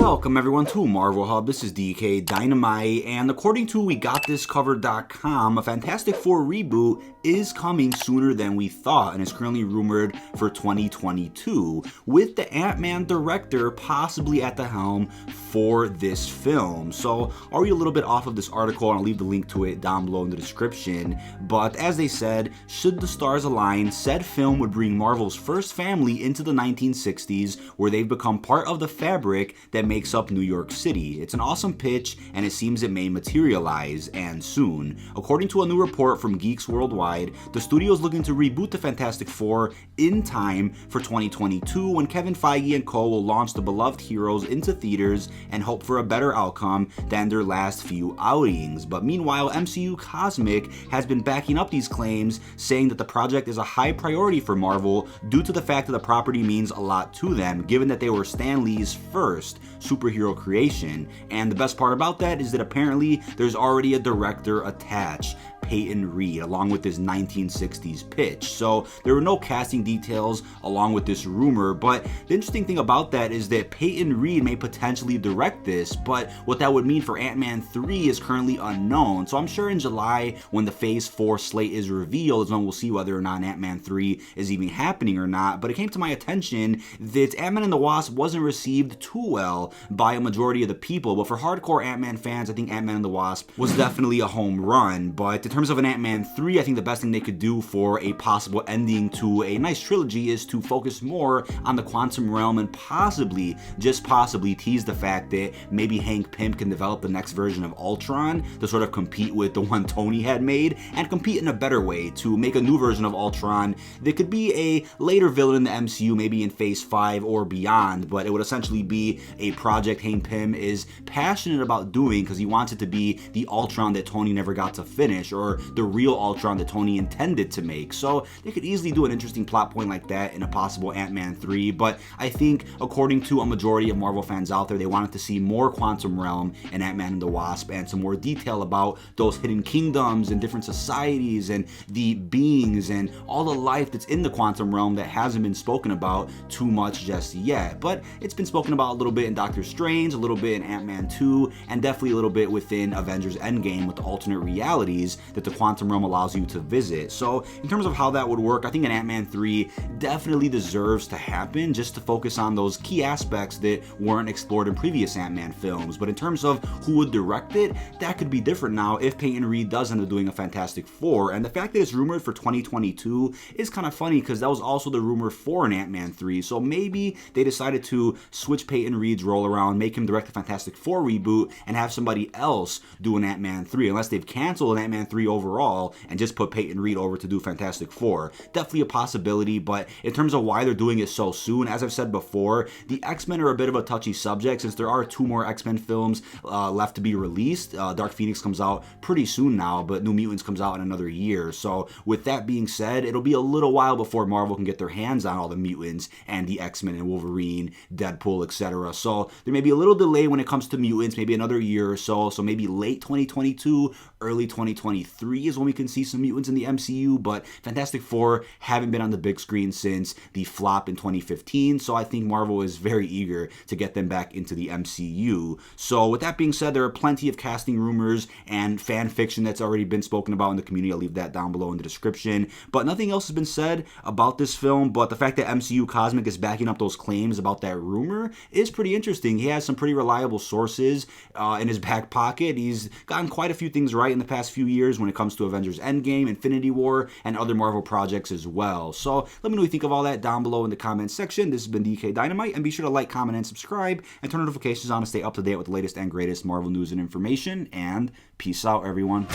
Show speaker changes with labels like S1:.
S1: Welcome everyone to Marvel Hub. This is DK Dynamite, and according to WeGotThisCovered.com, a Fantastic Four reboot is coming sooner than we thought and is currently rumored for 2022, with the Ant-Man director possibly at the helm for this film. So I'll read a little bit off of this article and I'll leave the link to it down below in the description. But as they said, should the stars align, said film would bring Marvel's first family into the 1960s, where they've become part of the fabric that makes up New York City. It's an awesome pitch, and it seems it may materialize, and soon. According to a new report from Geeks Worldwide, the studio is looking to reboot the Fantastic Four in time for 2022, when Kevin Feige and co will launch the beloved heroes into theaters and hope for a better outcome than their last few outings. But meanwhile, MCU Cosmic has been backing up these claims, saying that the project is a high priority for Marvel due to the fact that the property means a lot to them, given that they were Stan Lee's first superhero creation. And the best part about that is that apparently there's already a director attached, Peyton Reed, along with his 1960s pitch. So there were no casting details along with this rumor, but the interesting thing about that is that Peyton Reed may potentially direct this, but what that would mean for Ant-Man 3 is currently unknown. So I'm sure in July, when the Phase 4 slate is revealed, is when we'll see whether or not Ant-Man 3 is even happening or not. But it came to my attention that Ant-Man and the Wasp wasn't received too well by a majority of the people, but for hardcore Ant-Man fans, I think Ant-Man and the Wasp was definitely a home run. But in terms of an Ant-Man 3, I think the best thing they could do for a possible ending to a nice trilogy is to focus more on the quantum realm and possibly, just possibly, tease the fact that maybe Hank Pym can develop the next version of Ultron to sort of compete with the one Tony had made, and compete in a better way to make a new version of Ultron that could be a later villain in the MCU, maybe in Phase 5 or beyond, but it would essentially be a project Hank Pym is passionate about doing because he wants it to be the Ultron that Tony never got to finish, or the real Ultron that Tony intended to make. So they could easily do an interesting plot point like that in a possible Ant-Man 3, but I think according to a majority of Marvel fans out there, they wanted to see more quantum realm in Ant-Man and the Wasp and some more detail about those hidden kingdoms and different societies and the beings and all the life that's in the quantum realm that hasn't been spoken about too much just yet. But it's been spoken about a little bit in Doctor Strange, a little bit in Ant-Man 2, and definitely a little bit within Avengers Endgame with the alternate realities that the quantum realm allows you to visit. So in terms of how that would work, I think an Ant-Man 3 definitely deserves to happen, just to focus on those key aspects that weren't explored in previous Ant-Man films. But in terms of who would direct it, that could be different now if Peyton Reed does end up doing a Fantastic Four. And the fact that it's rumored for 2022 is kind of funny because that was also the rumor for an Ant-Man 3. So maybe they decided to switch Peyton Reed's role around, make him direct the Fantastic Four reboot, and have somebody else do an Ant-Man 3, unless they've canceled an Ant-Man 3 overall and just put Peyton Reed over to do Fantastic Four. Definitely a possibility, but in terms of why they're doing it so soon, as I've said before, the X-Men are a bit of a touchy subject since there are 2 more X-Men films left to be released. Dark Phoenix comes out pretty soon now, but New Mutants comes out in another year. So with that being said, it'll be a little while before Marvel can get their hands on all the mutants and the X-Men and Wolverine, Deadpool, etc. So there may be a little delay when it comes to mutants, maybe another year or so. So maybe late 2022, early 2023 is when we can see some mutants in the MCU, but Fantastic Four haven't been on the big screen since the flop in 2015, so I think Marvel is very eager to get them back into the MCU. So with that being said, there are plenty of casting rumors and fan fiction that's already been spoken about in the community. I'll leave that down below in the description, but nothing else has been said about this film. But the fact that MCU Cosmic is backing up those claims about that rumor is pretty interesting. He has some pretty reliable sources in his back pocket. He's gotten quite a few things right in the past few years when it comes to Avengers Endgame, Infinity War, and other Marvel projects as well. So let me know what you think of all that down below in the comments section. This has been DK Dynamite, and be sure to like, comment, and subscribe, and turn notifications on to stay up to date with the latest and greatest Marvel news and information. And peace out, everyone.